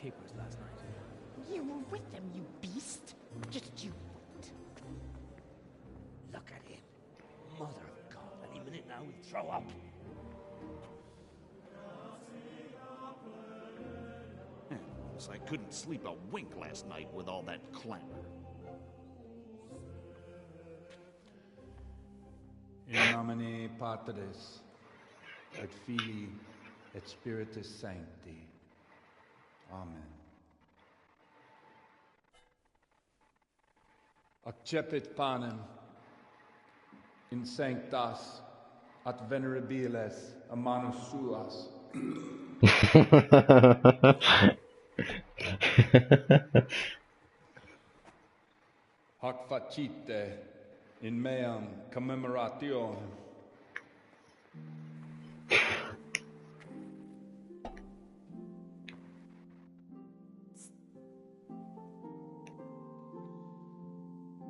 capers last night. You were with them, you beast. Just you wait. Look at him. Mother of God, any minute now he'll throw up. Guess I couldn't sleep a wink last night with all that clamor. In nomine Patris, et Filii, et Spiritus Sancti. Amen. Accepit panem in sanctas at venerabilis a manus suas. Hoc facite in meam commemoration.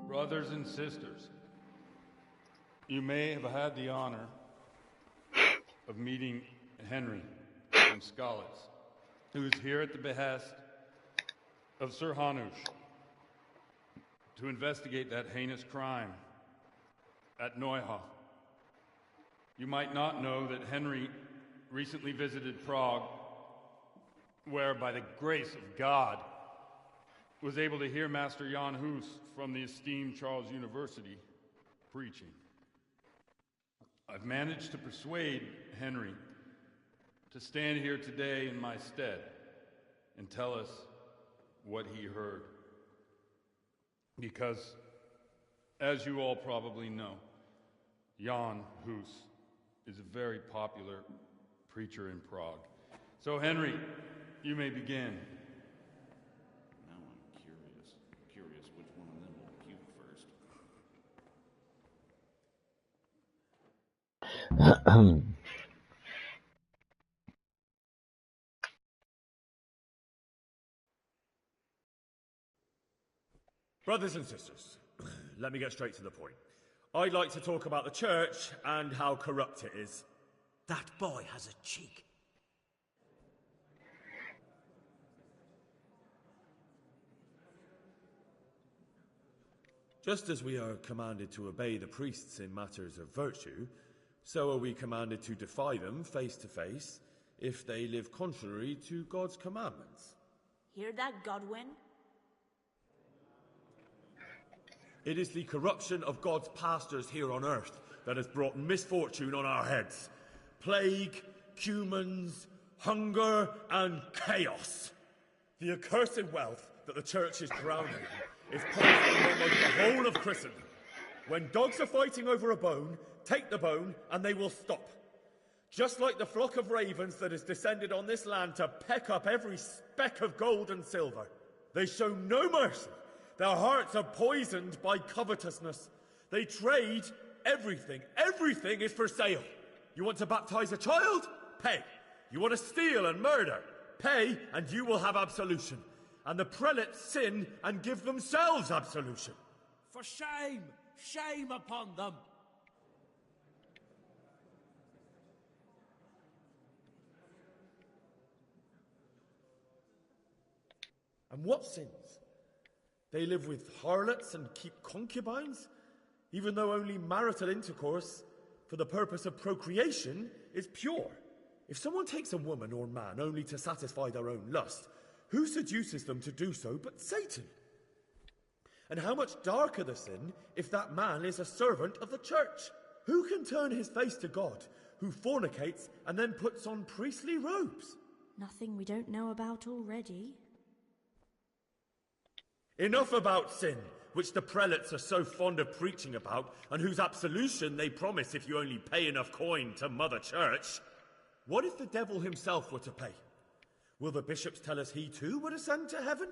Brothers and sisters, you may have had the honor of meeting Henry from Skalitz, who is here at the behest of Sir Hanush to investigate that heinous crime at Neuhof. You might not know that Henry recently visited Prague, where, by the grace of God, was able to hear Master Jan Hus from the esteemed Charles University preaching. I've managed to persuade Henry to stand here today in my stead and tell us what he heard. Because, as you all probably know, Jan Hus is a very popular preacher in Prague. So, Henry, you may begin. Now I'm curious which one of them will puke first. Brothers and sisters, let me get straight to the point. I'd like to talk about the church and how corrupt it is. That boy has a cheek. Just as we are commanded to obey the priests in matters of virtue, so are we commanded to defy them face to face if they live contrary to God's commandments. Hear that, Godwin? It is the corruption of God's pastors here on earth that has brought misfortune on our heads. Plague, humans, hunger, and chaos. The accursed wealth that the church is drowning in is poisoning almost the whole of Christendom. When dogs are fighting over a bone, take the bone and they will stop. Just like the flock of ravens that has descended on this land to peck up every speck of gold and silver. They show no mercy. Their hearts are poisoned by covetousness. They trade everything. Everything is for sale. You want to baptize a child? Pay. You want to steal and murder? Pay, and you will have absolution. And the prelates sin and give themselves absolution. For shame! Shame upon them! And what sins? They live with harlots and keep concubines, even though only marital intercourse for the purpose of procreation is pure. If someone takes a woman or man only to satisfy their own lust, who seduces them to do so but Satan? And how much darker the sin if that man is a servant of the church? Who can turn his face to God, who fornicates and then puts on priestly robes? Nothing we don't know about already. Enough about sin, which the prelates are so fond of preaching about, and whose absolution they promise if you only pay enough coin to Mother Church. What if the devil himself were to pay? Will the bishops tell us he too would ascend to heaven?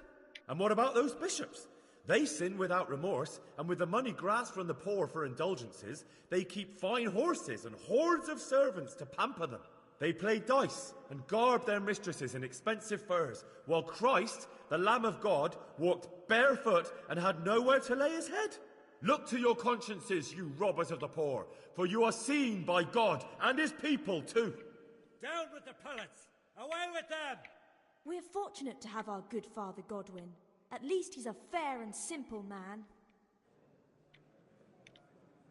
And what about those bishops? They sin without remorse, and with the money grasped from the poor for indulgences, they keep fine horses and hordes of servants to pamper them. They play dice and garb their mistresses in expensive furs, while Christ, the Lamb of God, walked barefoot and had nowhere to lay his head. Look to your consciences, you robbers of the poor, for you are seen by God and his people too. Down with the prelates! Away with them! We're fortunate to have our good father Godwin. At least he's a fair and simple man.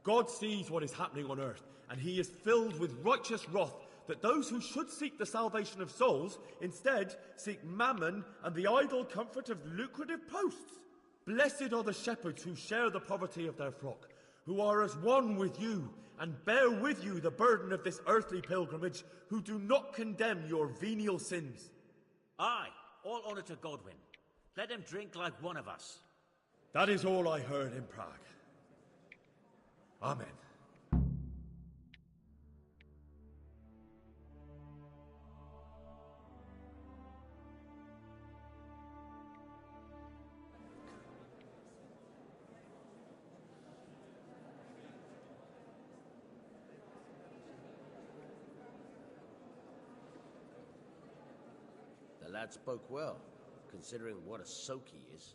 God sees what is happening on earth, and he is filled with righteous wrath that those who should seek the salvation of souls instead seek mammon and the idle comfort of lucrative posts. Blessed are the shepherds who share the poverty of their flock, who are as one with you and bear with you the burden of this earthly pilgrimage, who do not condemn your venial sins. Aye, all honour to Godwin. Let him drink like one of us. That is all I heard in Prague. Amen. The lad spoke well, considering what a soak he is.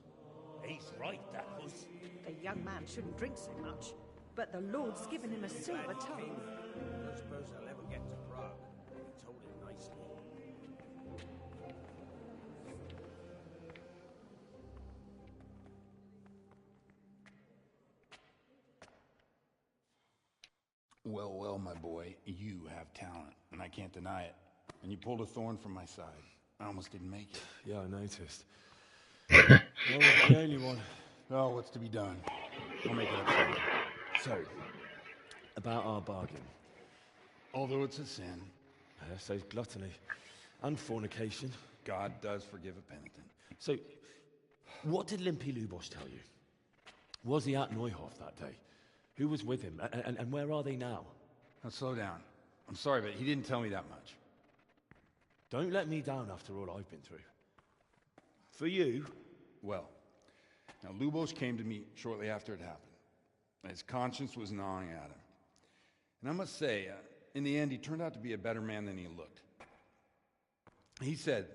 He's right, that was. The young man shouldn't drink so much, but the Lord's given him a silver tongue. I don't suppose I'll ever get to Prague. He told it nicely. Well, well, my boy, you have talent, and I can't deny it. And you pulled a thorn from my side. I almost didn't make it. Yeah, I noticed. I was the only one. Oh, what's to be done? I'll make it up to you. So, about our bargain. Although it's a sin, So gluttony and fornication. God does forgive a penitent. So, what did Limpy Lubos tell you? Was he at Neuhof that day? Who was with him? And where are they now? Now, slow down. I'm sorry, but he didn't tell me that much. Don't let me down after all I've been through. For you... Well, now Lubos came to me shortly after it happened. His conscience was gnawing at him. And I must say, in the end, he turned out to be a better man than he looked. He said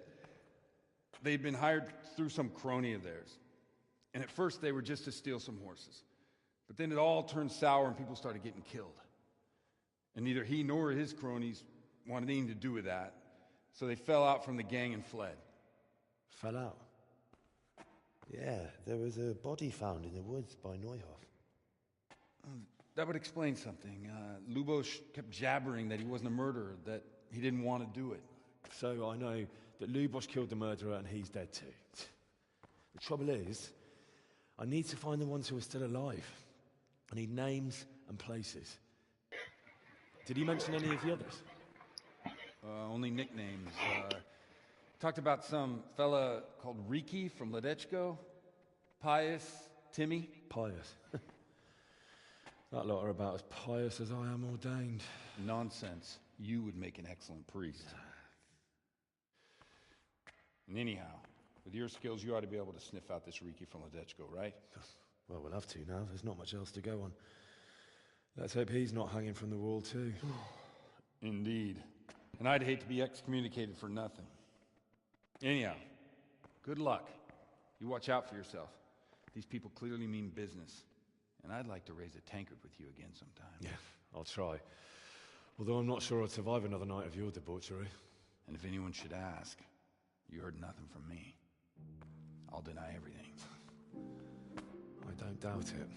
they'd been hired through some crony of theirs. And at first they were just to steal some horses. But then it all turned sour and people started getting killed. And neither he nor his cronies wanted anything to do with that. So they fell out from the gang and fled. Fell out? Yeah, there was a body found in the woods by Neuhof. That would explain something. Lubos kept jabbering that he wasn't a murderer, that he didn't want to do it. So I know that Lubos killed the murderer and he's dead too. The trouble is, I need to find the ones who are still alive. I need names and places. Did he mention any of the others? Only nicknames. Talked about some fella called Riki from Ledechko, Pius, Timmy. Pious. That lot are about as pious as I am ordained. Nonsense. You would make an excellent priest. And anyhow, with your skills, you ought to be able to sniff out this Riki from Ledechko, right? Well, we'll have to now. There's not much else to go on. Let's hope he's not hanging from the wall too. Indeed. And I'd hate to be excommunicated for nothing. Anyhow, good luck. You watch out for yourself. These people clearly mean business. And I'd like to raise a tankard with you again sometime. Yeah, I'll try. Although I'm not sure I'd survive another night of your debauchery. And if anyone should ask, you heard nothing from me. I'll deny everything. I don't doubt it.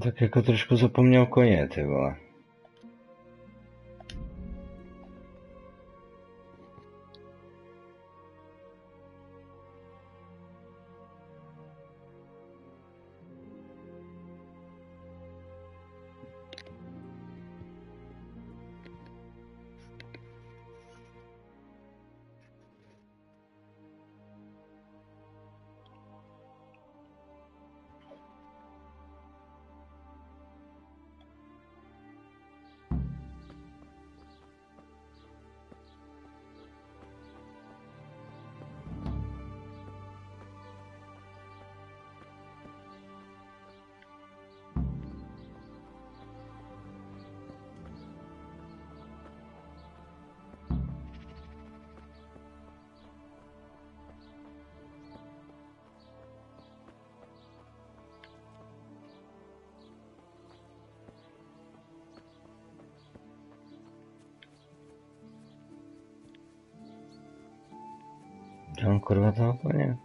Tak jako trošku zapomněl koně, ty vole. Tam kurva toho koně.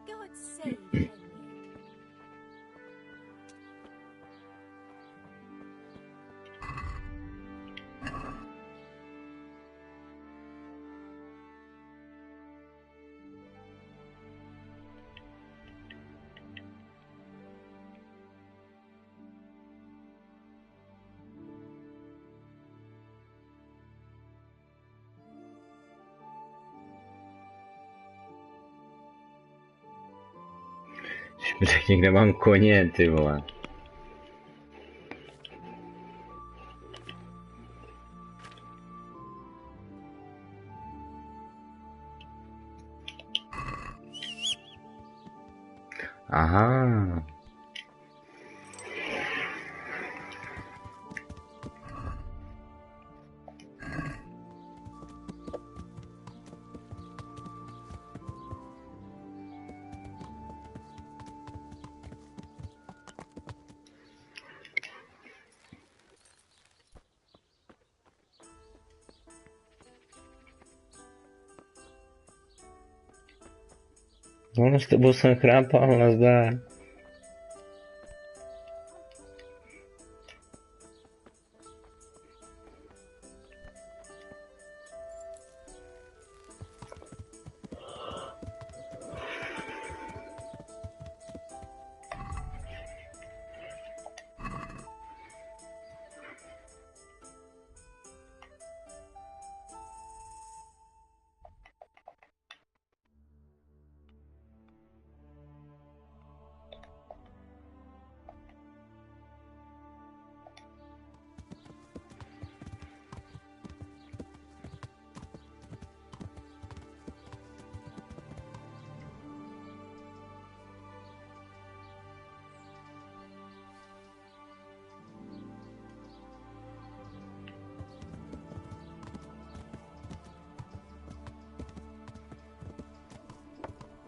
God save Henry. Když mi řekni, kde mám koně, ty vole. Aha. No, s tebou jsem chrápal, nazdar.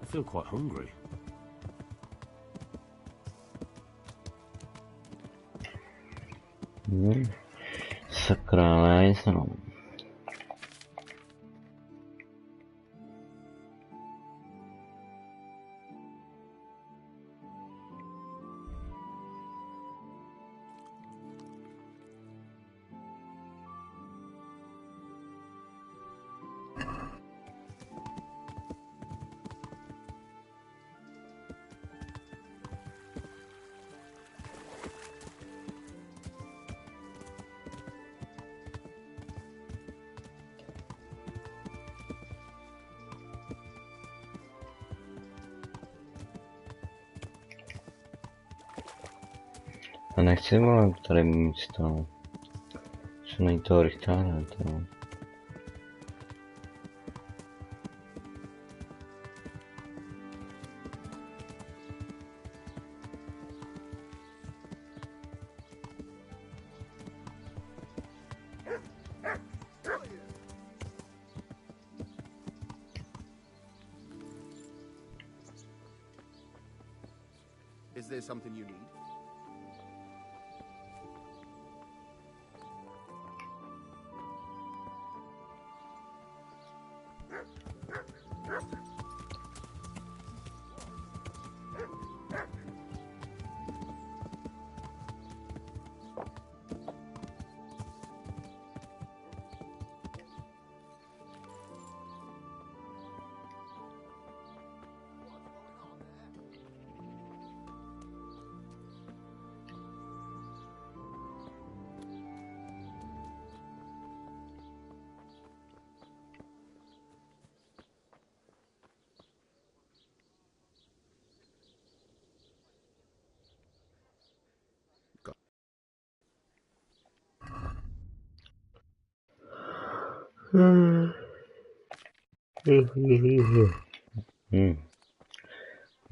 I feel quite hungry. Sakra, ale já nic nemám. A nechci, vole, tady mít to. Co není toho Richtára, to. there something you need?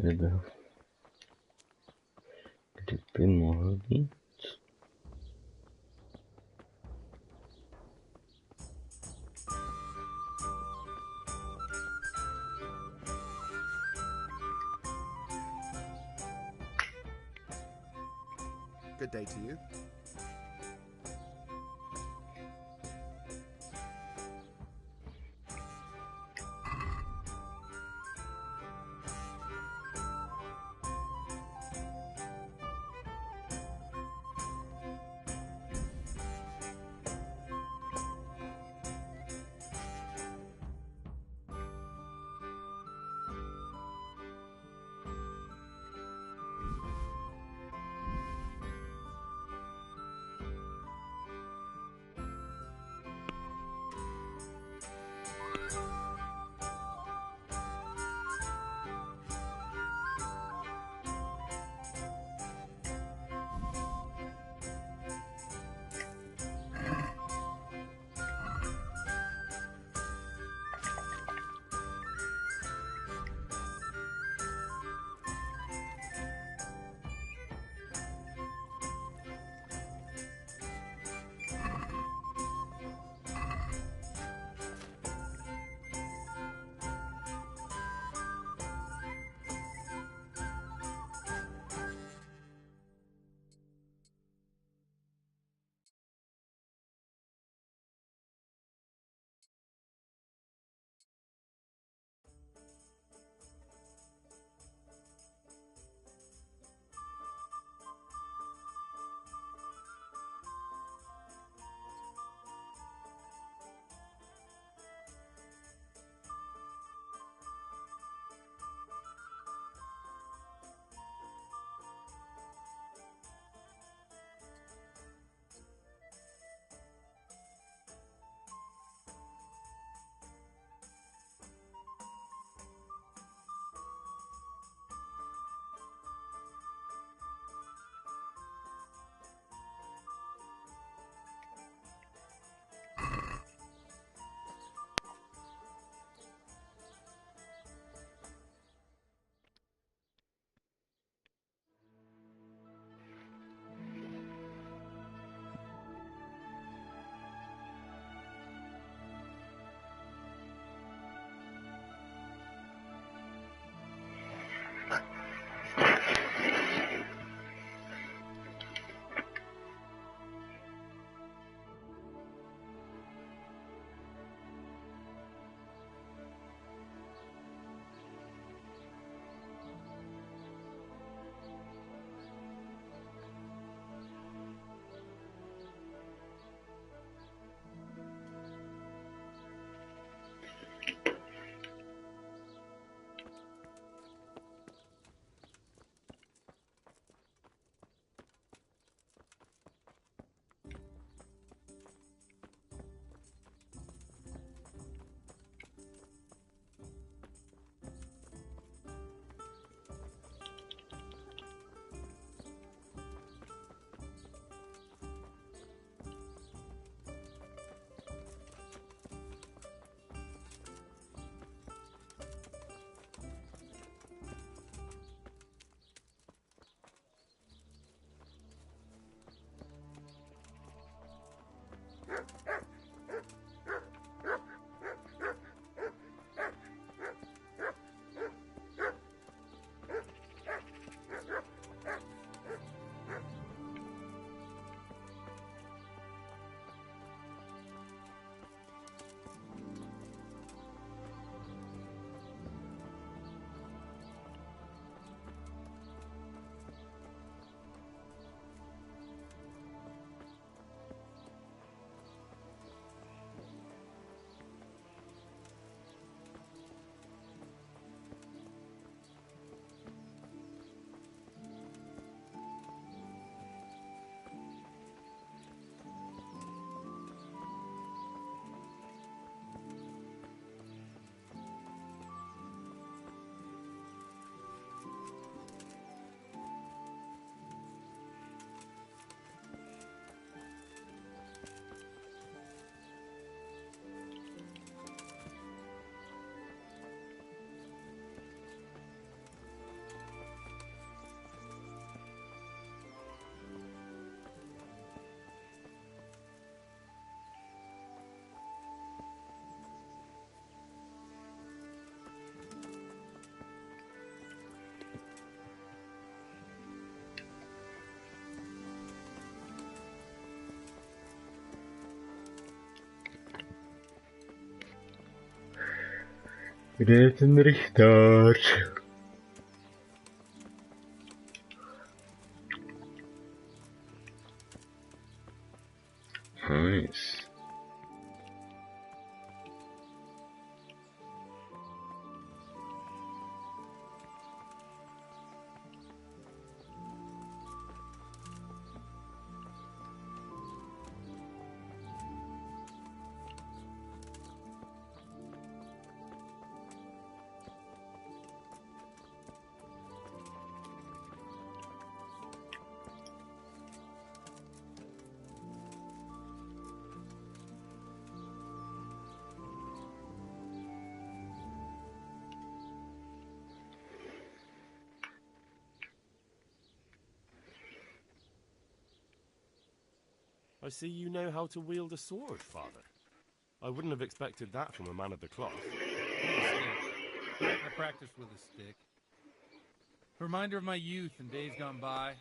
Legal. Gdyby mogli. Good day to you. Kde je ten rychtář? Nice. I see you know how to wield a sword, Father. I wouldn't have expected that from a man of the cloth. I practiced with a stick. Reminder of my youth and days gone by.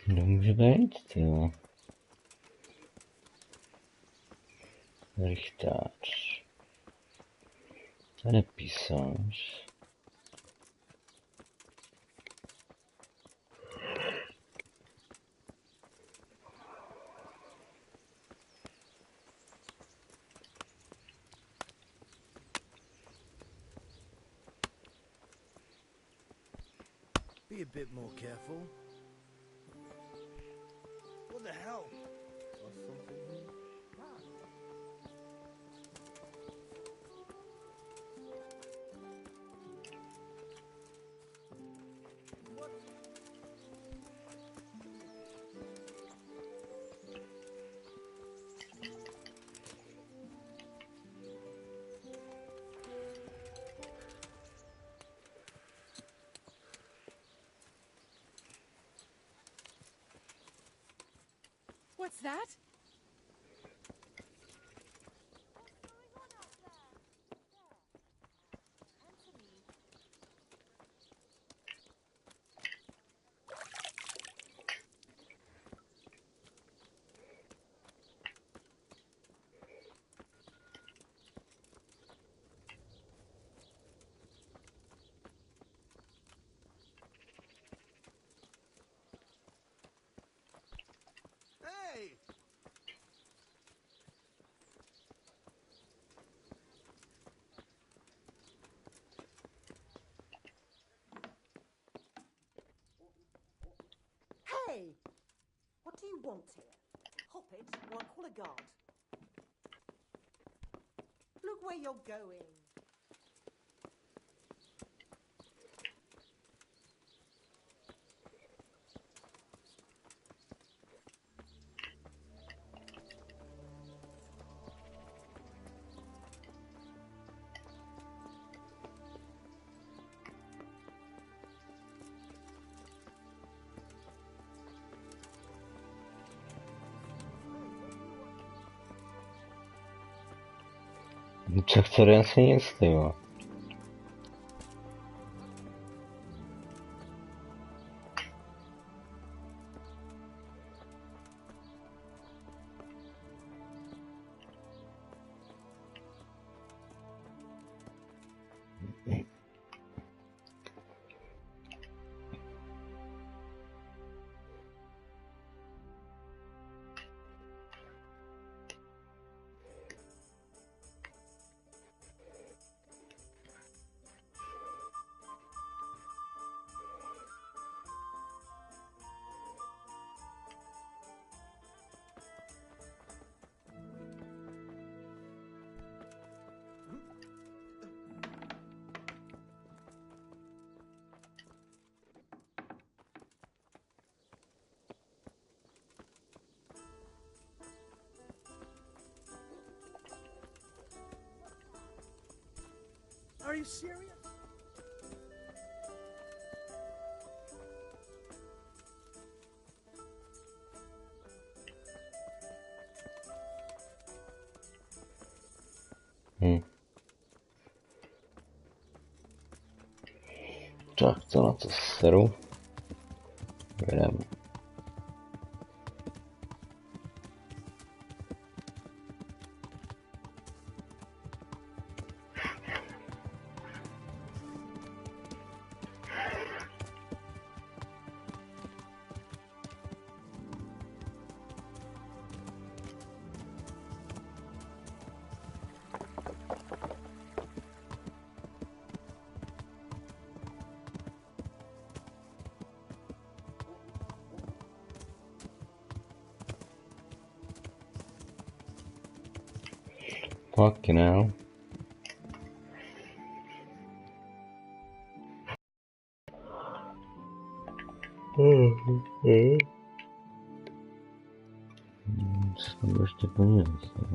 Kdo může být, tyjo? Rychtář. Tady písař. Be a bit more careful. What the hell? What's that? Hey! Hey! What do you want here? Hop it, or I'll call a guard. Look where you're going. Co chce asi nic, tyjo. Are you serious? Tak to na to seru. Jdem. Fucking hell. Co tam ještě plně zase?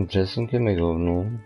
Přesunky mi hovnu.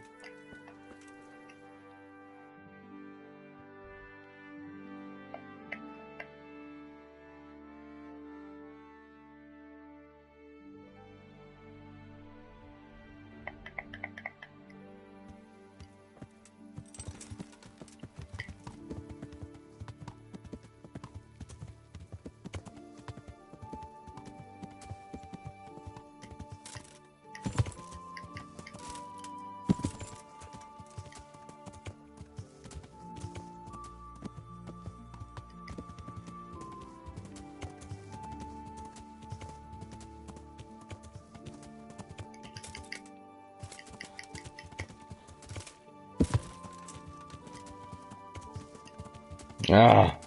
Ah.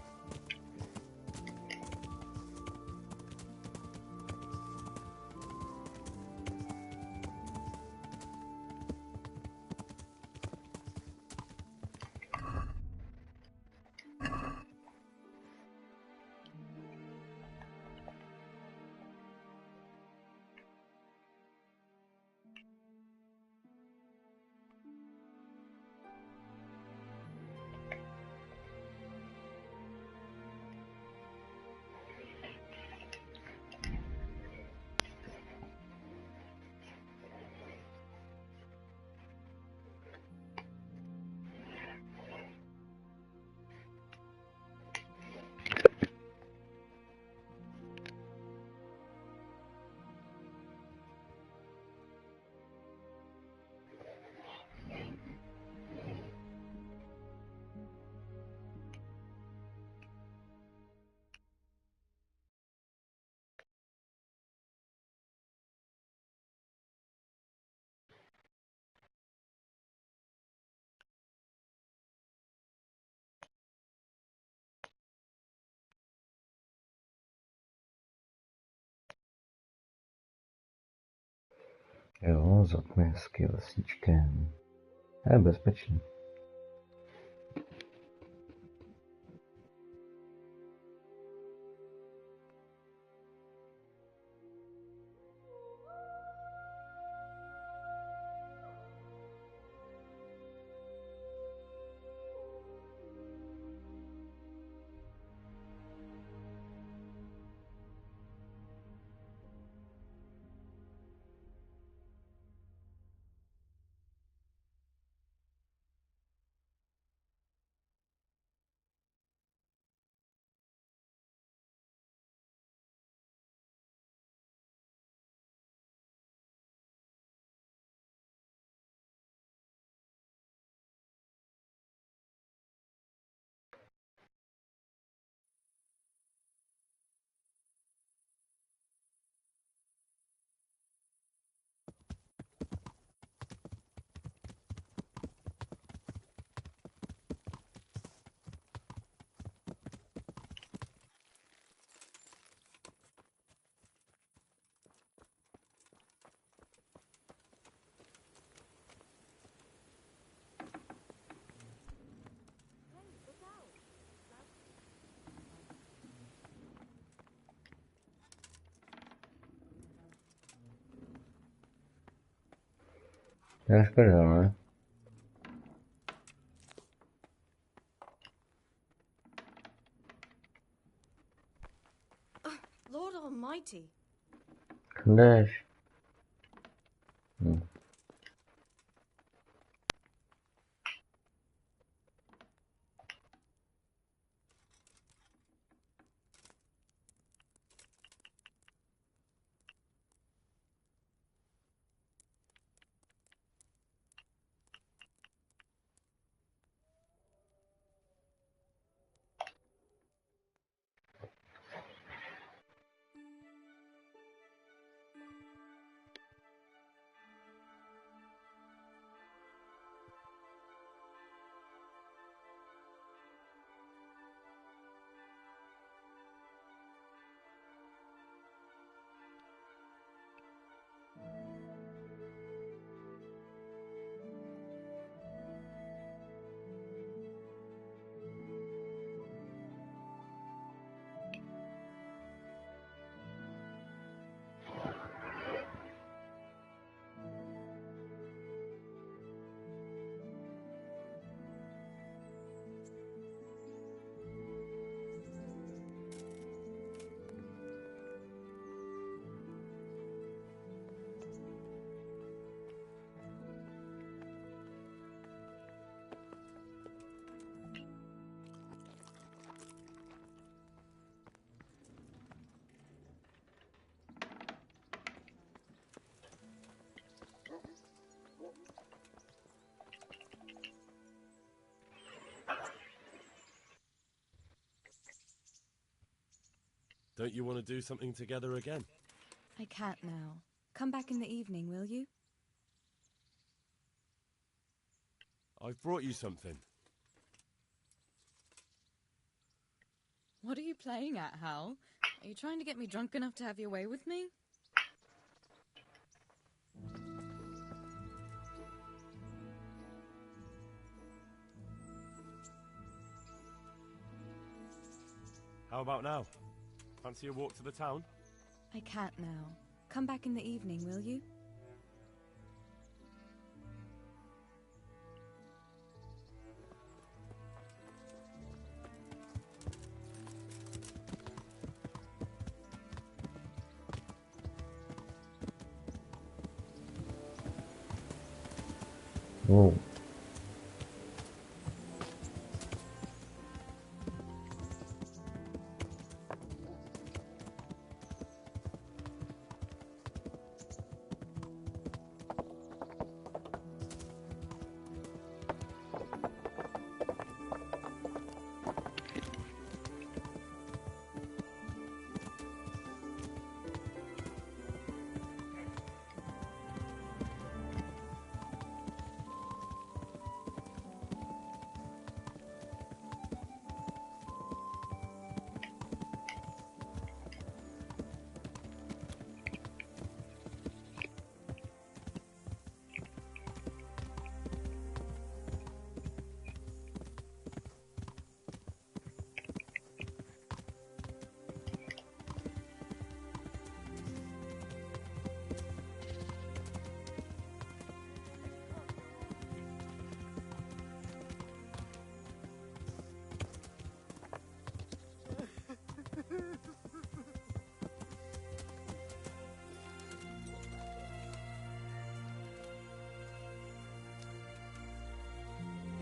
Jo, zatme hezky lesíčkem. Je bezpečný. Aspetta, eh. Lord Almighty. 근데 Don't you want to do something together again? I can't now. Come back in the evening, will you? I've brought you something. What are you playing at, Hal? Are you trying to get me drunk enough to have your way with me? How about now? Fancy a walk to the town? I can't now. Come back in the evening, will you? Oh.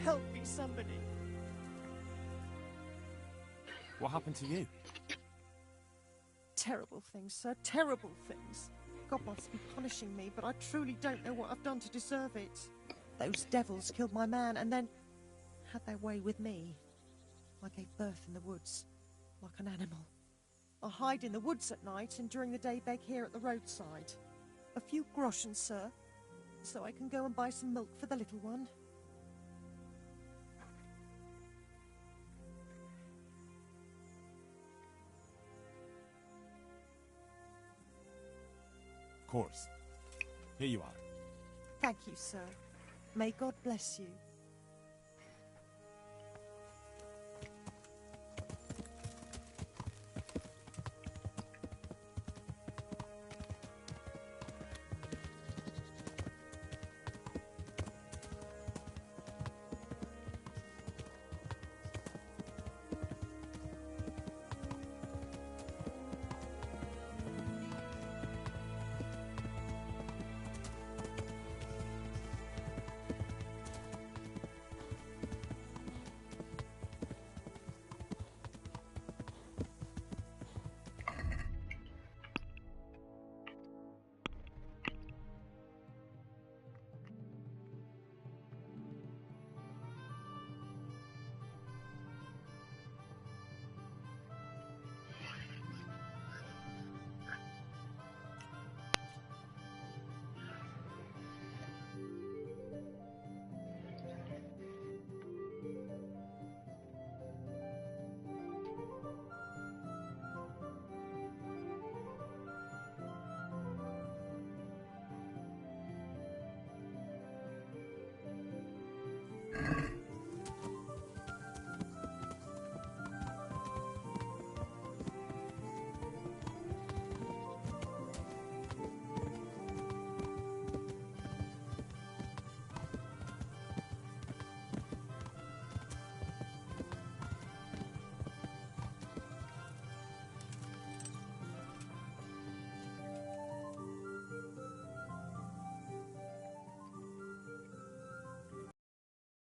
Help me, somebody. What happened to you? Terrible things, sir. Terrible things. God must be punishing me, but I truly don't know what I've done to deserve it. Those devils killed my man and then had their way with me. I gave birth in the woods, like an animal. I hide in the woods at night and during the day beg here at the roadside. A few groschen, sir, so I can go and buy some milk for the little one. Of course. Here you are. Thank you, sir. May God bless you.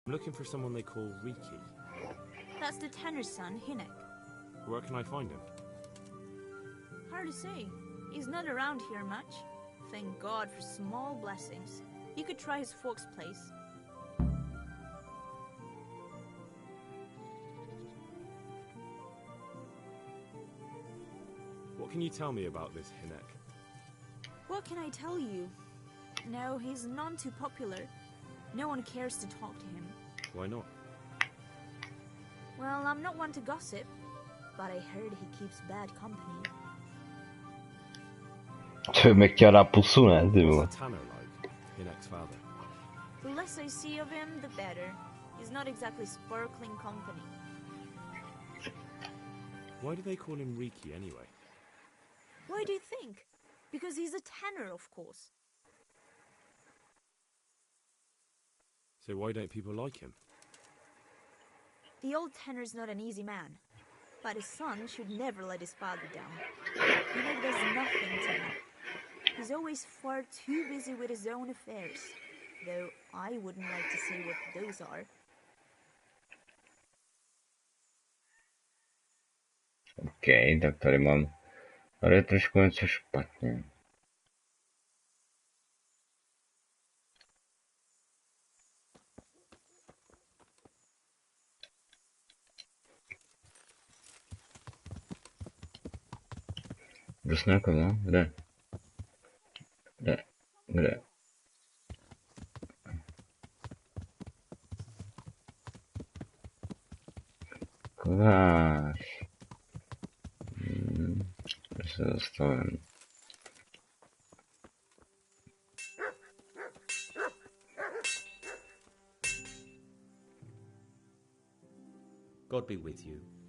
I'm looking for someone they call Riki. That's the Tanner's son, Hinek. Where can I find him? Hard to say. He's not around here much. Thank God for small blessings. You could try his folks' place. What can you tell me about this Hinek? What can I tell you? No, he's none too popular. No one cares to talk to him. Why not? Well, I'm not one to gossip, but I heard he keeps bad company. Megkör puszul ez What's the Tanner like? Hinek's father. The less I see of him, the better. He's not exactly sparkling company. Why do they call him Riki anyway? Why do you think? Because he's a Tanner, of course. So why don't people like him? The old Tanner's not an easy man, but his son should never let his father down. Hinek does nothing to him. He's always far too busy with his own affairs, though I wouldn't like to see what those are. Okej, tak tady mám. Ale trošku něco špatně. Dosňáková? Kde? Kde? Kovář. Kde se zastavím? God be with you.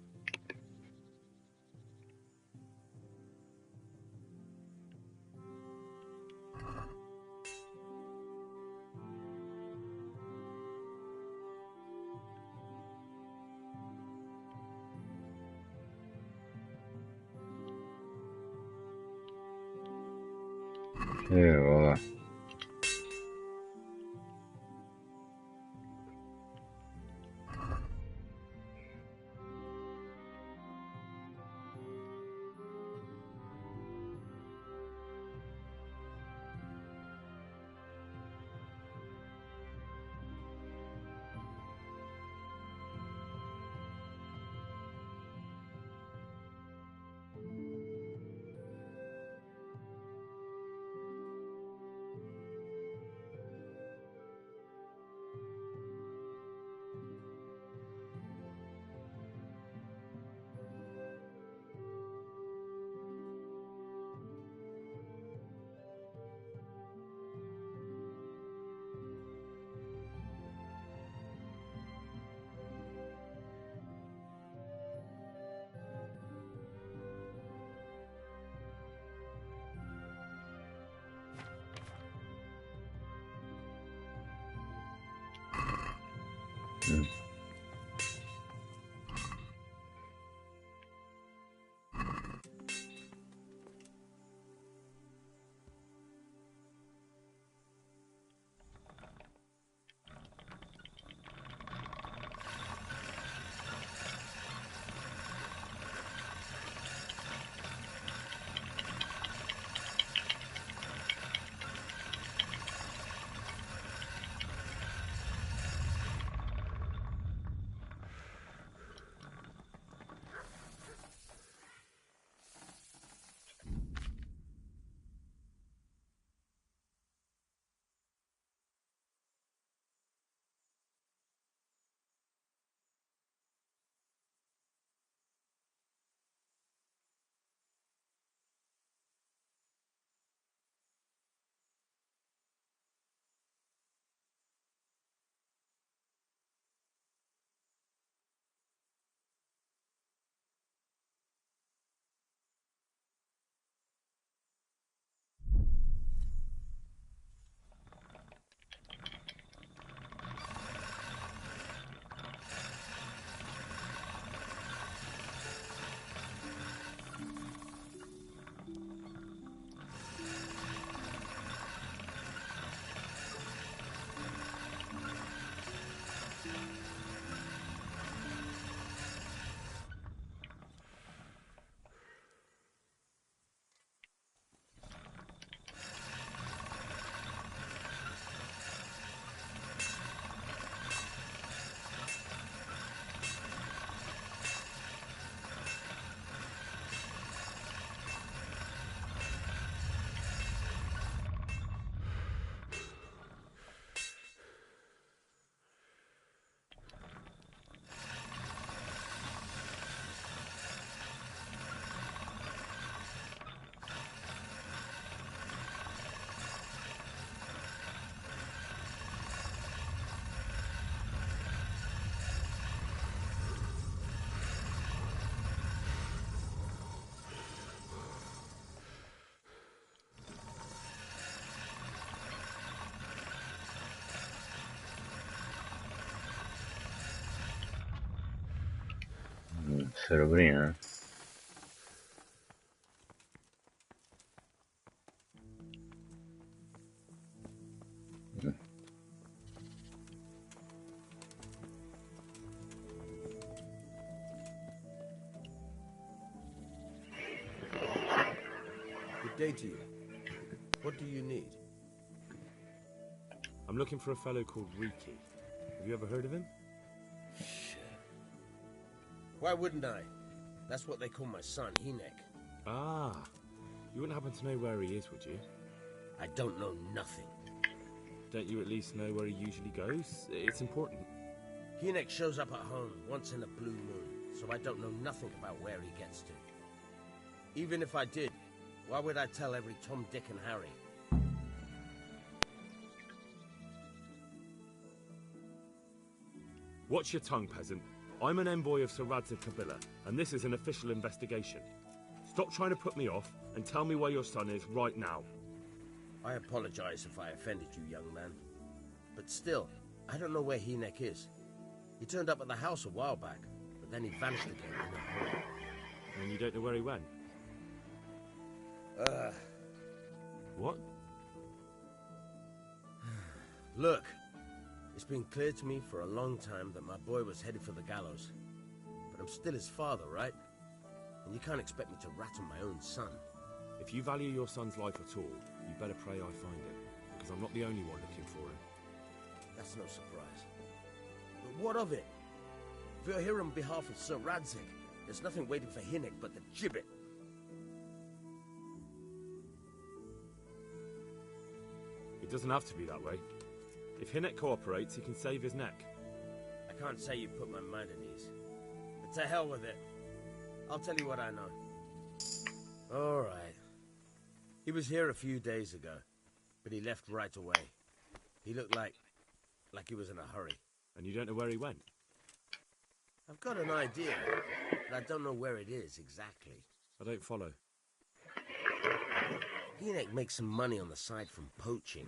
Jo. fossero prima. Good day to you. What do you need? I'm looking for a fellow called Riki. Have you ever heard of him? Why wouldn't I? That's what they call my son, Hinek. Ah, you wouldn't happen to know where he is, would you? I don't know nothing. Don't you at least know where he usually goes? It's important. Hinek shows up at home once in a blue moon, so I don't know nothing about where he gets to. Even if I did, why would I tell every Tom, Dick and Harry? Watch your tongue, peasant. I'm an envoy of Sir Radzig Kobyla, and this is an official investigation. Stop trying to put me off, and tell me where your son is right now. I apologize if I offended you, young man. But still, I don't know where Hinek is. He turned up at the house a while back, but then he vanished again in a hurry. And you don't know where he went? What? Look, it's been clear to me for a long time that my boy was headed for the gallows. But I'm still his father, right? And you can't expect me to rat on my own son. If you value your son's life at all, you better pray I find him, because I'm not the only one looking for him. That's no surprise. But what of it? If you're here on behalf of Sir Radzig, there's nothing waiting for Hinek but the gibbet. It doesn't have to be that way. If Hinek cooperates, he can save his neck. I can't say you put my mind at ease. But to hell with it. I'll tell you what I know. All right. He was here a few days ago, but he left right away. He looked like he was in a hurry. And you don't know where he went? I've got an idea, but I don't know where it is exactly. I don't follow. Hinek makes some money on the side from poaching.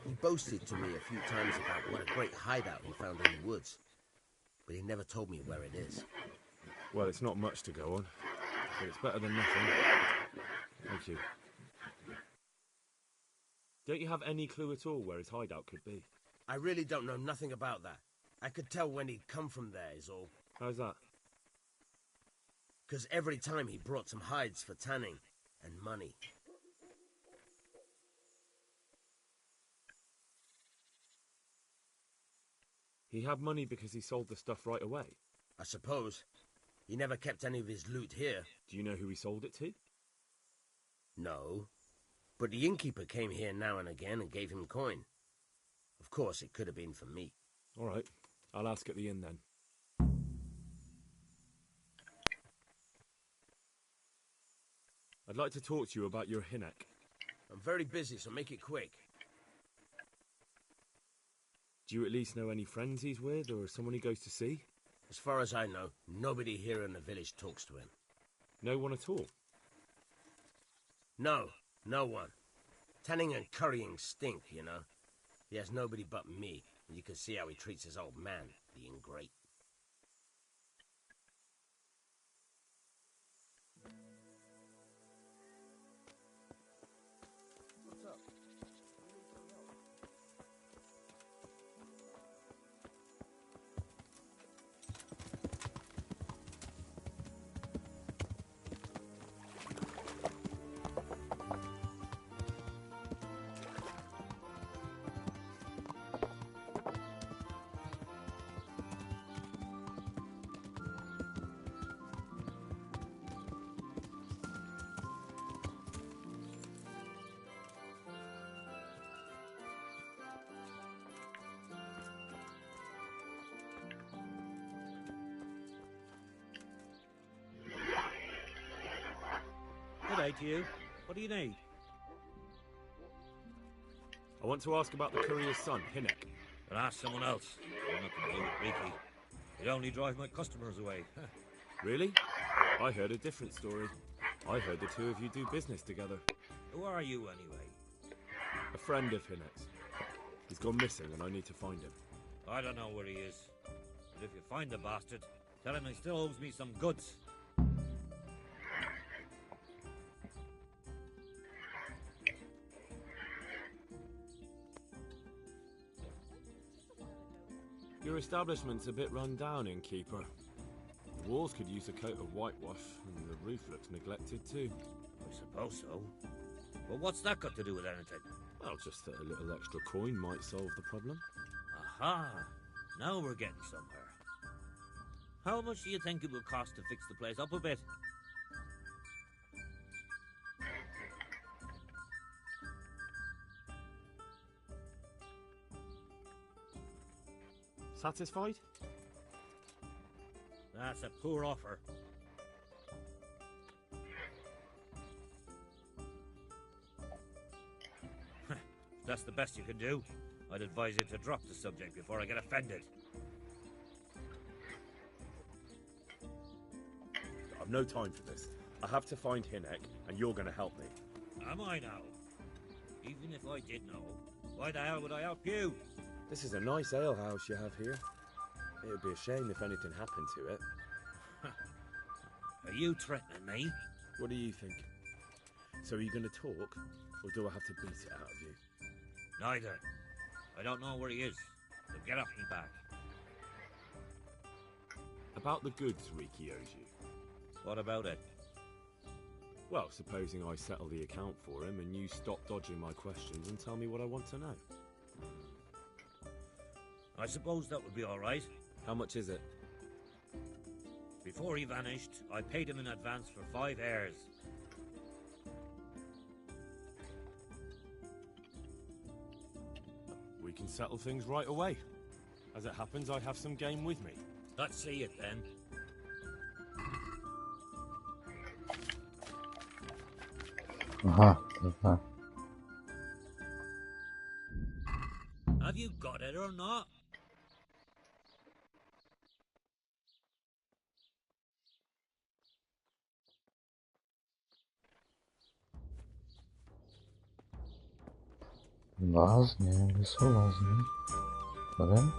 He boasted to me a few times about what a great hideout he found in the woods, but he never told me where it is. Well, it's not much to go on, but it's better than nothing. Thank you. Don't you have any clue at all where his hideout could be? I really don't know nothing about that. I could tell when he'd come from there, is all. How's that? Because every time he brought some hides for tanning and money. He had money because he sold the stuff right away? I suppose. He never kept any of his loot here. Do you know who he sold it to? No. But the innkeeper came here now and again and gave him coin. Of course, it could have been for me. All right. I'll ask at the inn then. I'd like to talk to you about your Hinek. I'm very busy, so make it quick. Do you at least know any friends he's with, or someone he goes to see? As far as I know, nobody here in the village talks to him. No one at all? No, no one. Tanning and currying stink, you know. He has nobody but me, and you can see how he treats his old man, the ingrate. What's up? You need some help? Good day to you. What do you need? I want to ask about the courier's son, Hinek. Well, ask someone else. I'm not going to deal with Riki. He'd only drive my customers away. Really? I heard a different story. I heard the two of you do business together. Who are you, anyway? A friend of Hinek's. He's gone missing and I need to find him. I don't know where he is. But if you find the bastard, Tell him he still owes me some goods. Your establishment's a bit run down, innkeeper. The walls could use a coat of whitewash, and the roof looks neglected too. I suppose so. But what's that got to do with anything? Well, just that a little extra coin might solve the problem. Aha! Now we're getting somewhere. How much do you think it will cost to fix the place up a bit? Satisfied? That's a poor offer. If that's the best you can do, I'd advise you to drop the subject before I get offended. I've no time for this. I have to find Hinek, and you're going to help me. Am I now? Even if I did know, why the hell would I help you? This is a nice alehouse you have here. It would be a shame if anything happened to it. Are you threatening me? What do you think? So are you going to talk, or do I have to beat it out of you? Neither. I don't know where he is, so get off me back. About the goods Riki owes you. What about it? Well, supposing I settle the account for him and you stop dodging my questions and tell me what I want to know. I suppose that would be all right. How much is it? Before he vanished, I paid him in advance for 5 heirs. We can settle things right away. As it happens, I have some game with me. Let's see it then. Aha, dobra. Have you got it or not? Ważnie, wysoko ważnie. Powiem?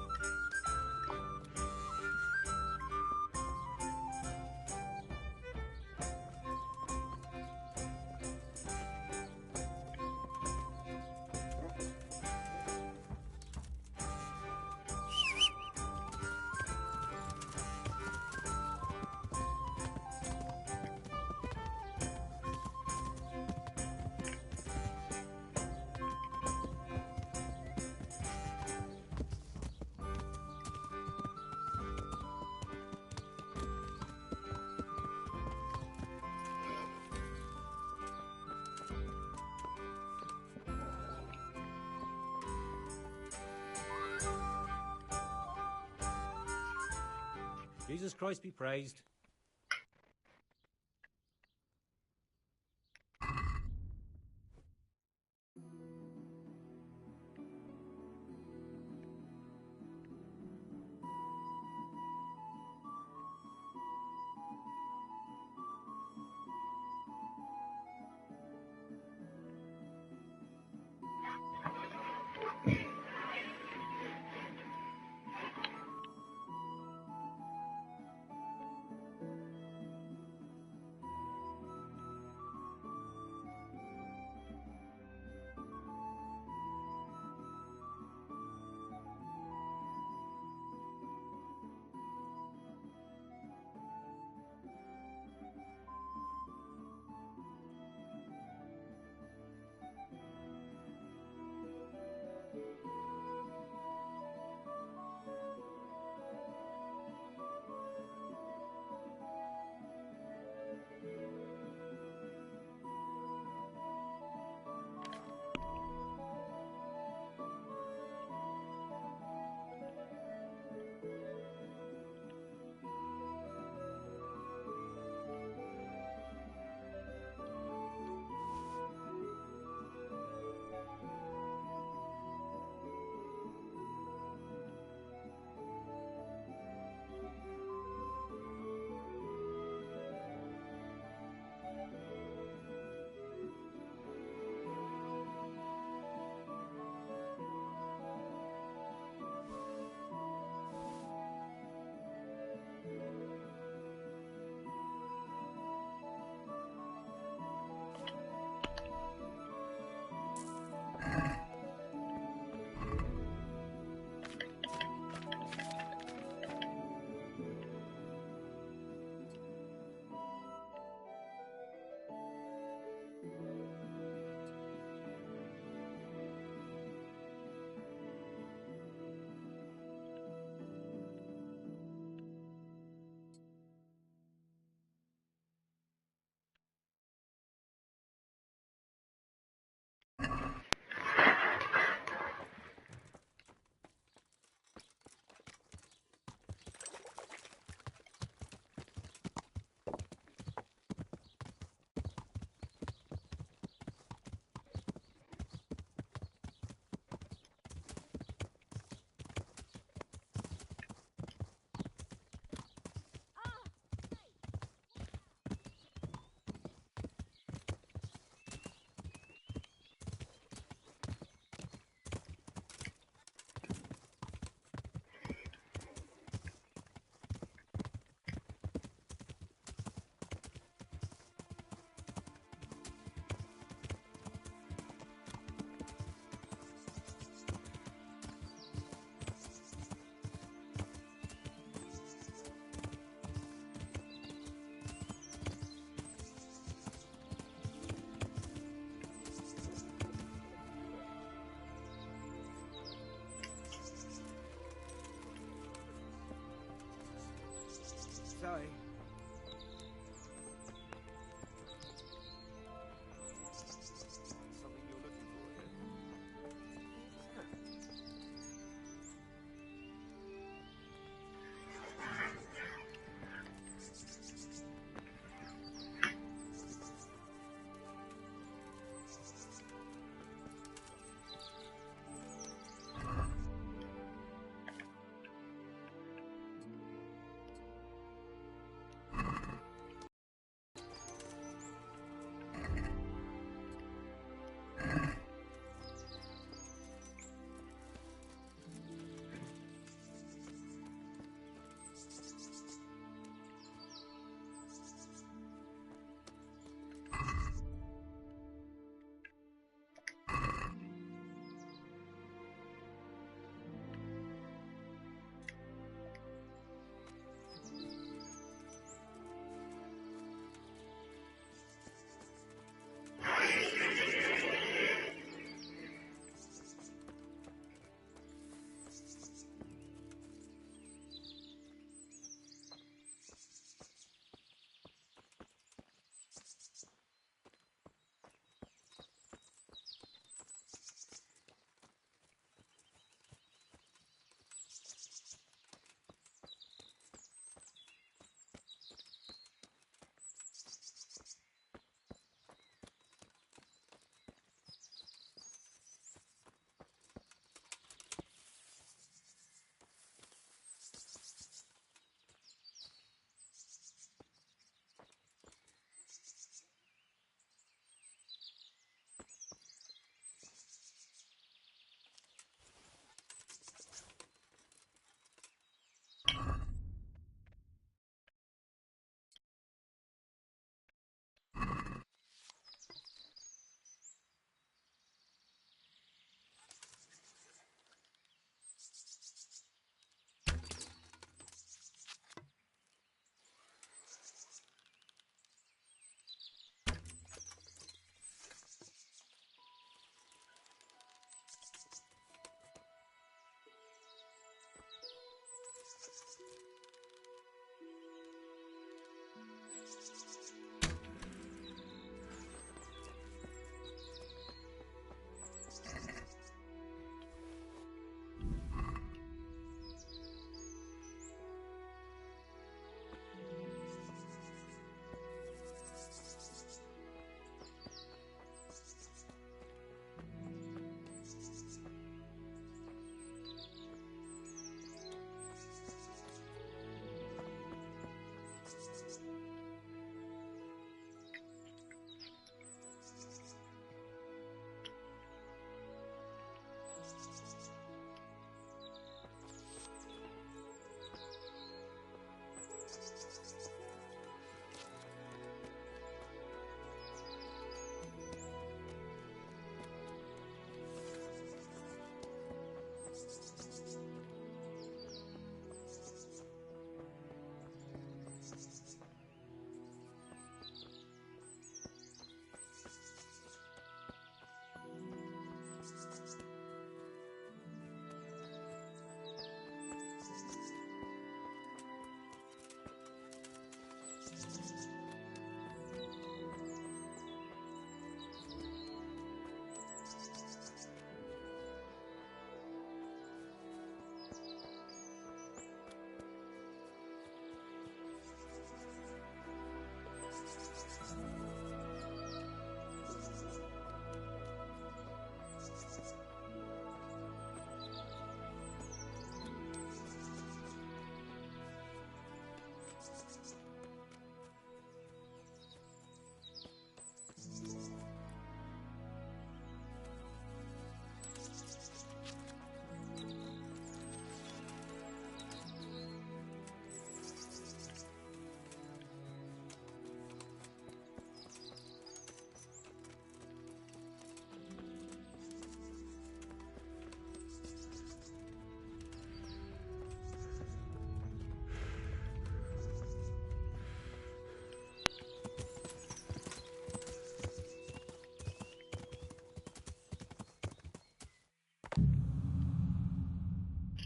Jesus Christ be praised.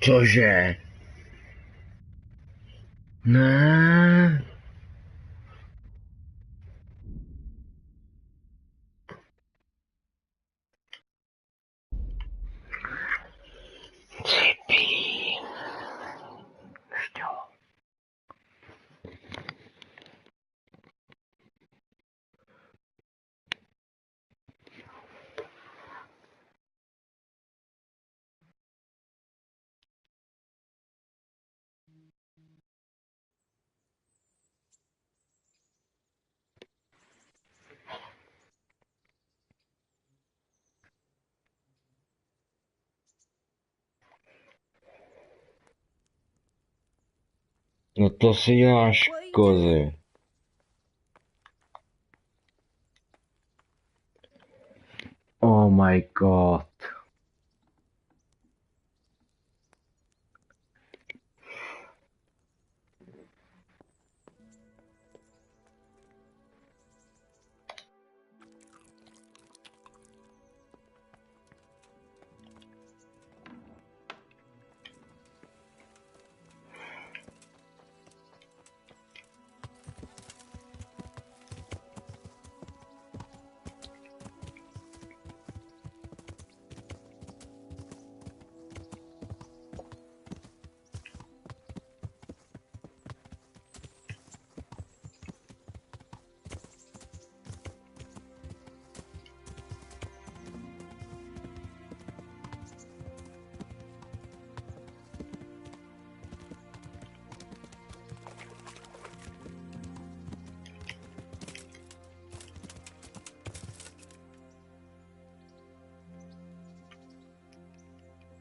Cože? Ne. No to si děláš kozy. Oh my god.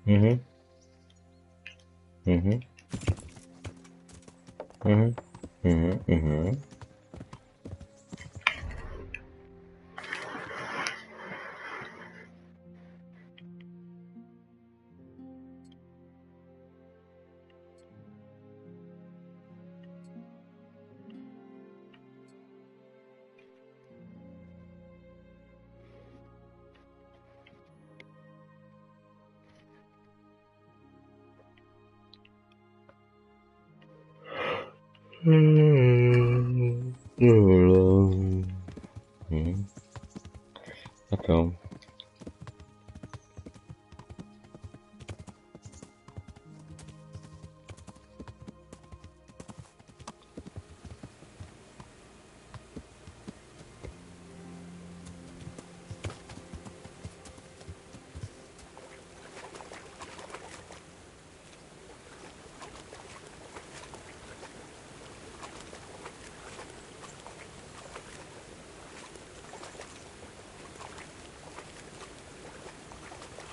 Mhm. Mhm. Mhm. Mhm. Mhm. Tak jo.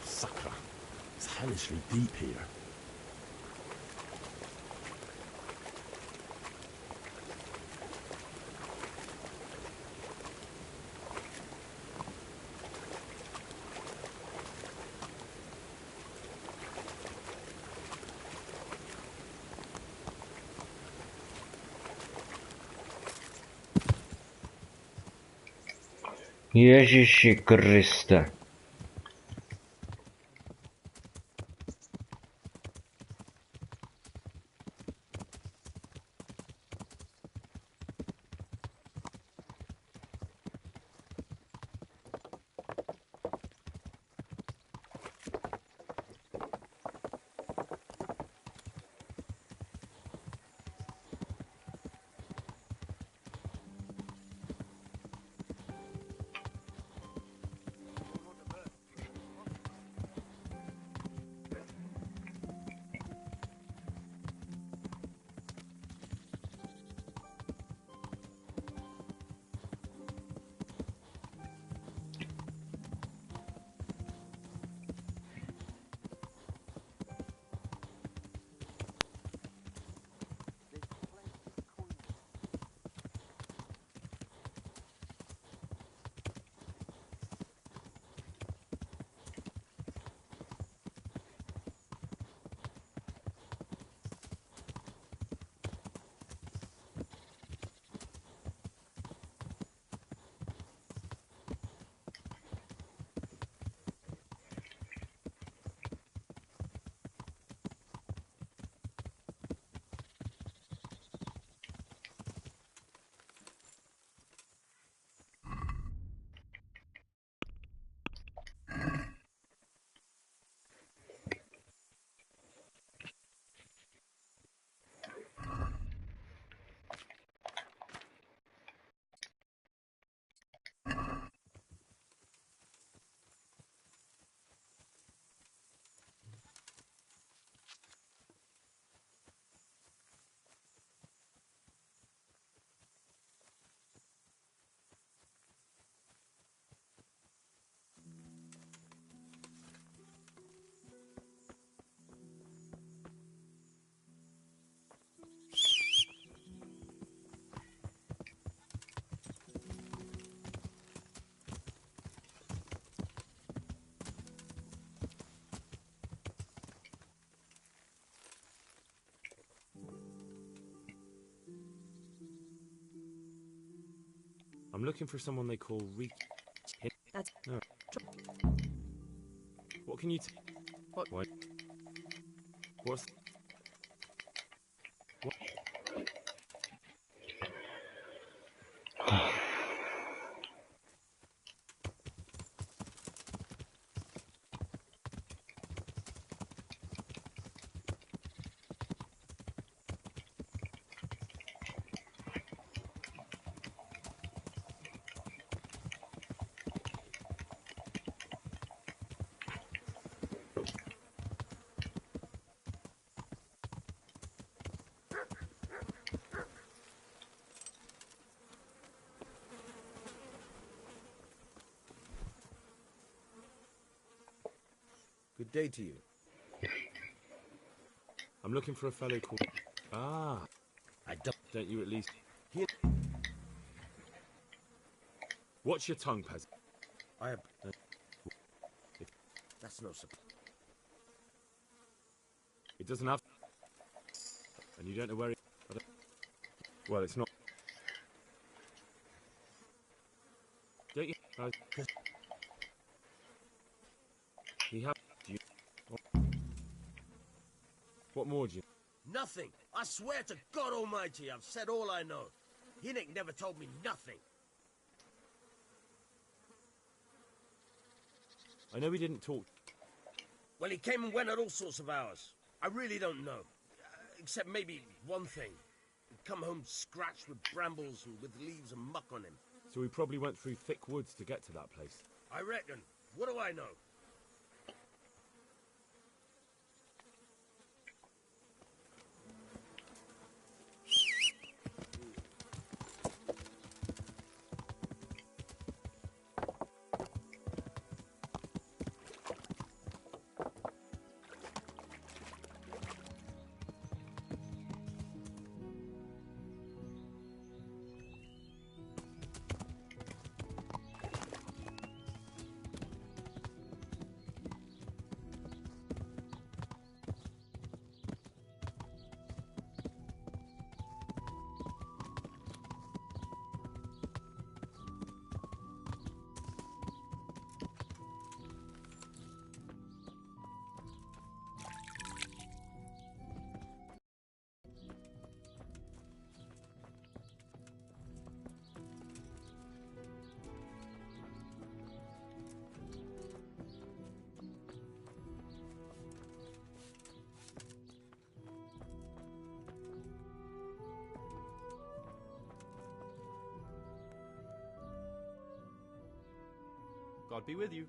Sucker. It's hellishly deep here. Ježiši Kriste. I'm looking for someone they call That's... No. What can you What? Why? What's... What? Good day to you. I'm looking for a fellow called... Ah. I don't you at least... Here. Watch your tongue, peasant. I have... That's no surprise. It doesn't have... And you don't know where he... Well, it's not... Don't you... He have... You... What more do you... Nothing. I swear to God Almighty, I've said all I know. Hinnick never told me nothing. I know we didn't talk... Well, he came and went at all sorts of hours. I really don't know. Except maybe one thing. He'd come home scratched with brambles and with leaves and muck on him. So we probably went through thick woods to get to that place. I reckon. What do I know? God be with you.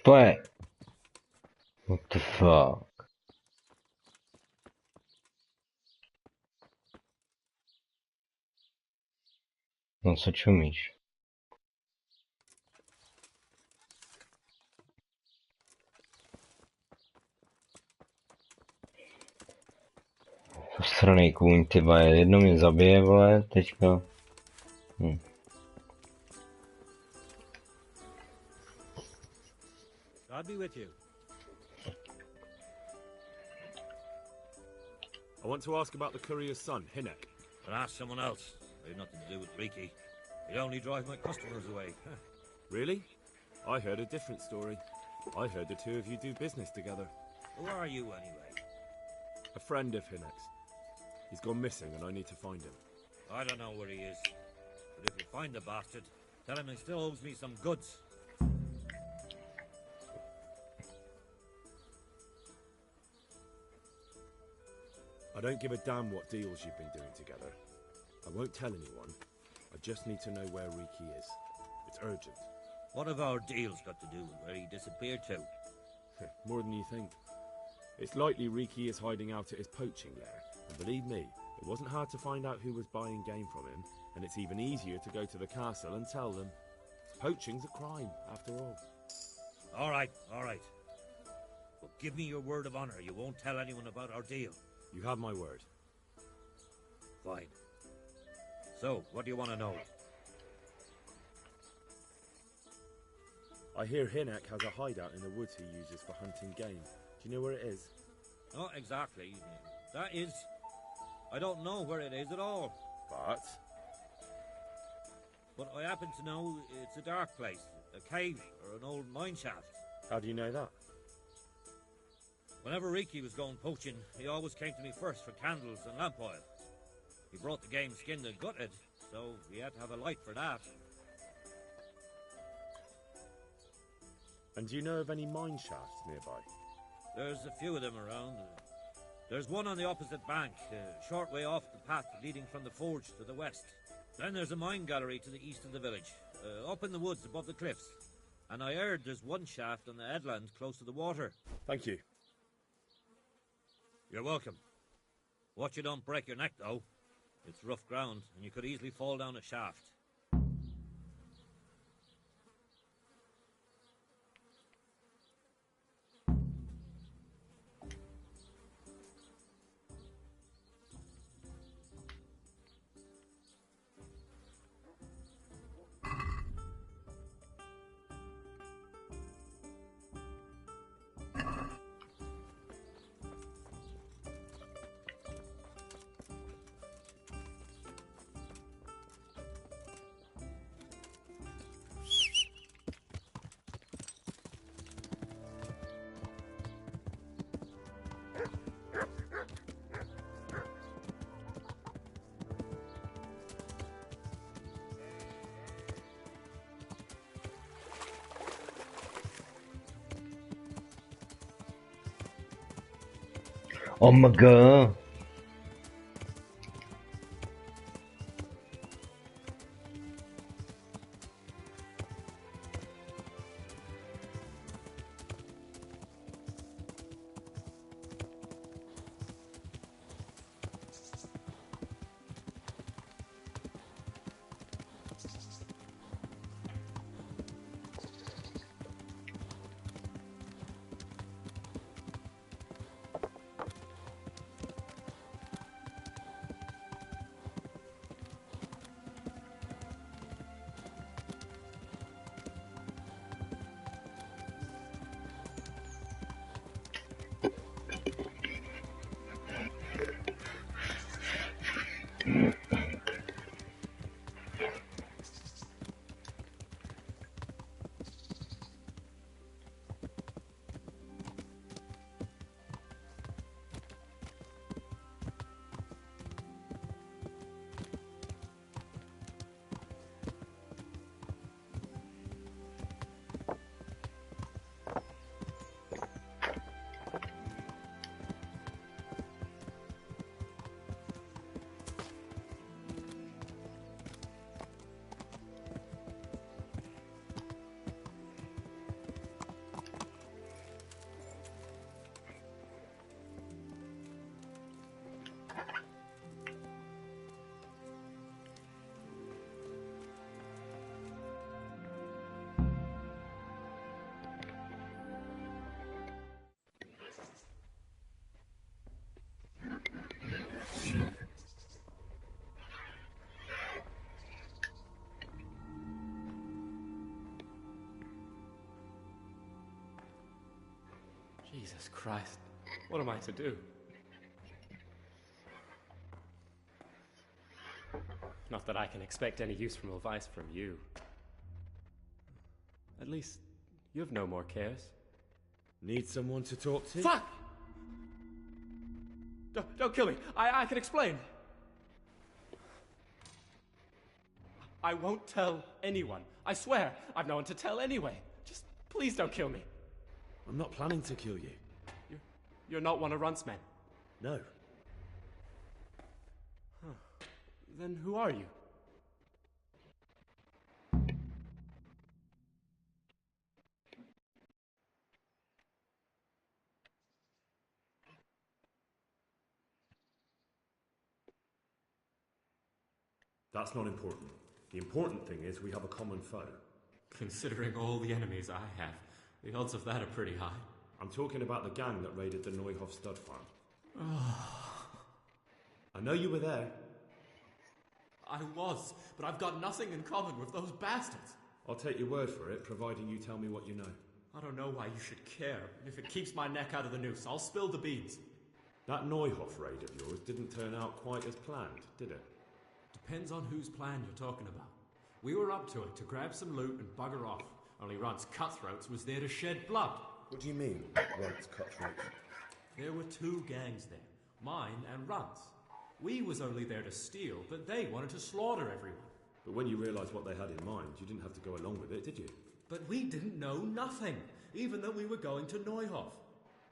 What? What the fuck? No co ciumisz? Zasranej kůň, ty vole, jedno mě zabije, vole, teďka. God be with you. I want to ask about the courier's son, Hinek. But ask someone else. I have nothing to do with Riki. They only drive my customers away. Really? I heard a different story. I heard the two of you do business together. Who are you, anyway? A friend of Hinek's. He's gone missing and I need to find him. I don't know where he is. But if you find the bastard, tell him he still owes me some goods. I don't give a damn what deals you've been doing together. I won't tell anyone. I just need to know where Riki is. It's urgent. What have our deals got to do with where he disappeared to? More than you think. It's likely Riki is hiding out at his poaching lair. And believe me, it wasn't hard to find out who was buying game from him, and it's even easier to go to the castle and tell them. Poaching's a crime, after all. All right. But give me your word of honor you won't tell anyone about our deal. You have my word. Fine. So, what do you want to know? I hear Hinek has a hideout in the woods he uses for hunting game. Do you know where it is? Not exactly. That is... I don't know where it is at all. But I happen to know it's a dark place. A cave or an old mine shaft. How do you know that? Whenever Riki was going poaching, he always came to me first for candles and lamp oil. He brought the game skinned and gutted, so he had to have a light for that. And do you know of any mine shafts nearby? There's a few of them around. There's one on the opposite bank, a short way off the path leading from the forge to the west. Then there's a mine gallery to the east of the village, up in the woods above the cliffs. And I heard there's one shaft on the headland close to the water. Thank you. You're welcome. Watch you don't break your neck, though. It's rough ground, and you could easily fall down a shaft. Oh my god. Jesus Christ. What am I to do? Not that I can expect any useful advice from you. At least, you've no more cares. Need someone to talk to? Fuck! Don't kill me. I can explain. I won't tell anyone. I swear. I've no one to tell anyway. Just please don't kill me. I'm not planning to kill you. You're not one of Runt's men? No. Huh. Then who are you? That's not important. The important thing is we have a common foe. Considering all the enemies I have, the odds of that are pretty high. I'm talking about the gang that raided the Neuhof stud farm. I know you were there. I was, but I've got nothing in common with those bastards. I'll take your word for it, providing you tell me what you know. I don't know why you should care. If it keeps my neck out of the noose, I'll spill the beans. That Neuhof raid of yours didn't turn out quite as planned, did it? Depends on whose plan you're talking about. We were up to it to grab some loot and bugger off. Only Runt's cutthroats was there to shed blood. What do you mean, Runt's cutthroats? There were two gangs there, mine and Runt's. We was only there to steal, but they wanted to slaughter everyone. But when you realised what they had in mind, you didn't have to go along with it, did you? But we didn't know nothing, even though we were going to Neuhof.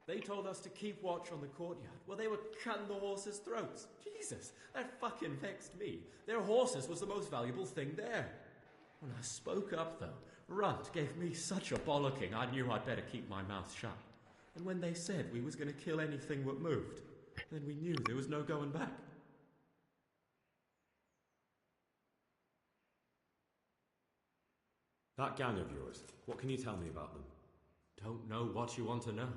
They told us to keep watch on the courtyard while they were cutting the horses' throats. Jesus, that fucking vexed me. Their horses was the most valuable thing there. When I spoke up, though, Runt gave me such a bollocking I knew I'd better keep my mouth shut. And when they said we was going to kill anything that moved, then we knew there was no going back. That gang of yours, what can you tell me about them? Don't know what you want to know.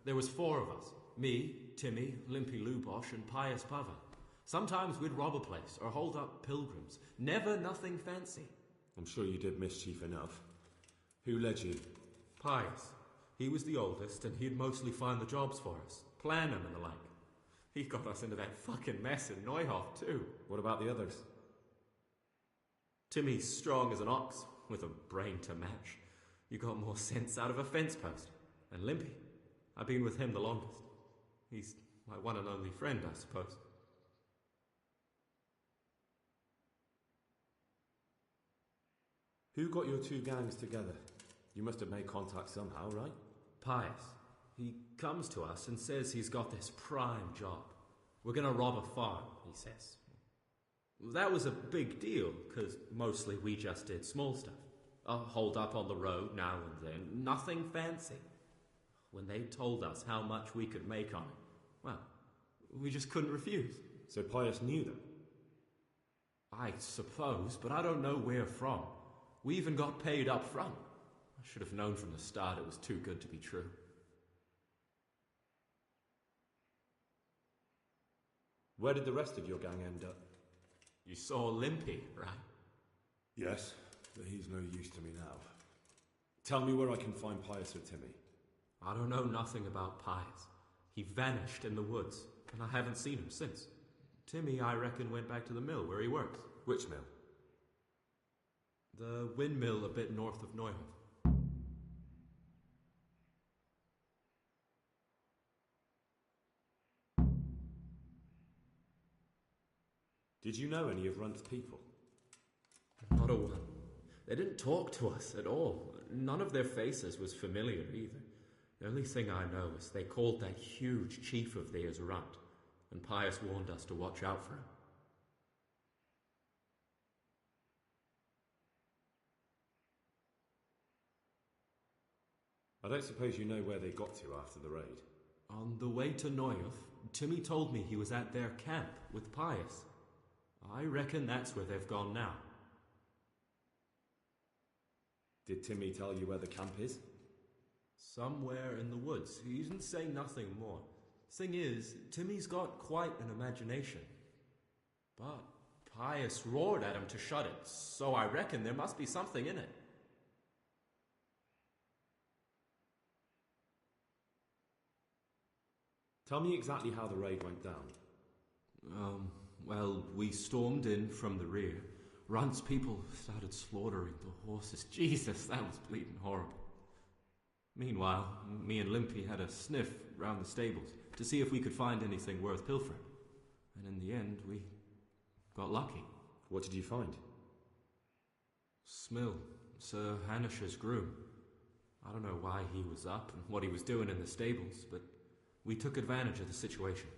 There was 4 of us. Me, Timmy, Limpy Lubosh, and Pius Pava. Sometimes we'd rob a place or hold up pilgrims. Never nothing fancy. I'm sure you did mischief enough. Who led you? Pius. He was the oldest, and he'd mostly find the jobs for us. Plan them and the like. He got us into that fucking mess in Neuhof, too. What about the others? Timmy's strong as an ox, with a brain to match. You got more sense out of a fence post. And Limpy. I've been with him the longest. He's my one and only friend, I suppose. Who got your 2 gangs together? You must have made contact somehow, right? Pius. He comes to us and says he's got this prime job. We're going to rob a farm, he says. That was a big deal, because mostly we just did small stuff. Hold up on the road now and then. Nothing fancy. When they told us how much we could make on it, well, we just couldn't refuse. So Pius knew them? I suppose, but I don't know where from. We even got paid up front. I should have known from the start it was too good to be true. Where did the rest of your gang end up? You saw Limpy, right? Yes, but he's no use to me now. Tell me where I can find Pius or Timmy. I don't know nothing about Pius. He vanished in the woods, and I haven't seen him since. Timmy, I reckon, went back to the mill where he works. Which mill? The windmill a bit north of Neuhof. Did you know any of Runt's people? Not a one. They didn't talk to us at all. None of their faces was familiar either. The only thing I know is they called that huge chief of theirs Runt, and Pius warned us to watch out for him. I don't suppose you know where they got to after the raid? On the way to Neuhof, Timmy told me he was at their camp with Pius. I reckon that's where they've gone now. Did Timmy tell you where the camp is? Somewhere in the woods. He didn't say nothing more. Thing is, Timmy's got quite an imagination. But Pius roared at him to shut it, so I reckon there must be something in it. Tell me exactly how the raid went down. Well, we stormed in from the rear. Runt's people started slaughtering the horses. Jesus, that was bleeding horrible. Meanwhile, me and Limpy had a sniff round the stables to see if we could find anything worth pilfering. And in the end, we got lucky. What did you find? Smill, Sir Hanish's groom. I don't know why he was up and what he was doing in the stables, but we took advantage of the situation.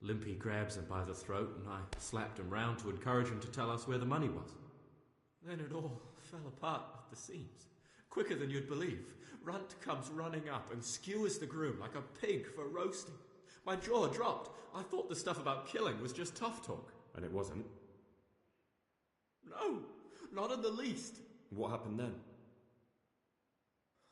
Limpy grabs him by the throat and I slapped him round to encourage him to tell us where the money was. Then it all fell apart at the seams. Quicker than you'd believe. Runt comes running up and skewers the groom like a pig for roasting. My jaw dropped. I thought the stuff about killing was just tough talk. And it wasn't? No, not in the least. What happened then?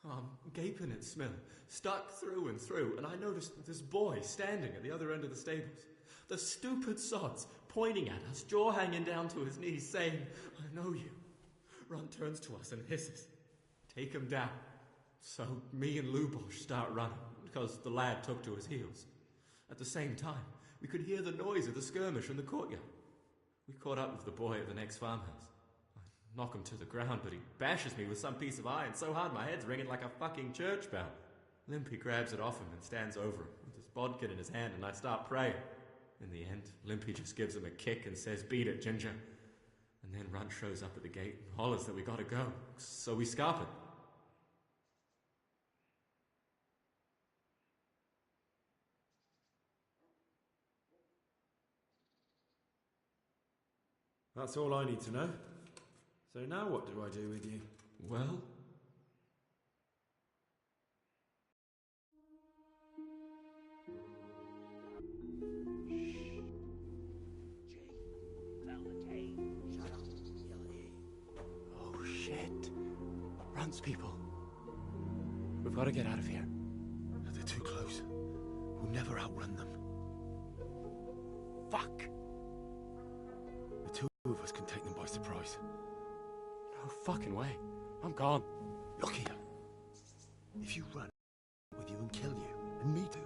I'm gaping at Smill, stuck through and through, and I noticed this boy standing at the other end of the stables. The stupid sods pointing at us, jaw hanging down to his knees, saying, "I know you." Runt turns to us and hisses, "Take him down." So me and Lubosh start running, because the lad took to his heels. At the same time, we could hear the noise of the skirmish in the courtyard. We caught up with the boy at the next farmhouse. I knock him to the ground, but he bashes me with some piece of iron so hard my head's ringing like a fucking church bell. Limpy grabs it off him and stands over him with his bodkin in his hand, and I start praying. In the end, Limpy just gives him a kick and says, "Beat it, Ginger." And then Runt shows up at the gate and hollers that we gotta go, so we scarp it. That's all I need to know. So now what do I do with you? Well... Oh, shit. Runt's people. We've got to get out of here. They're too close. We'll never outrun them. Fuck! The two of us can take them by surprise. No fucking way. I'm gone. Look here. If you run with you and kill you, and me too.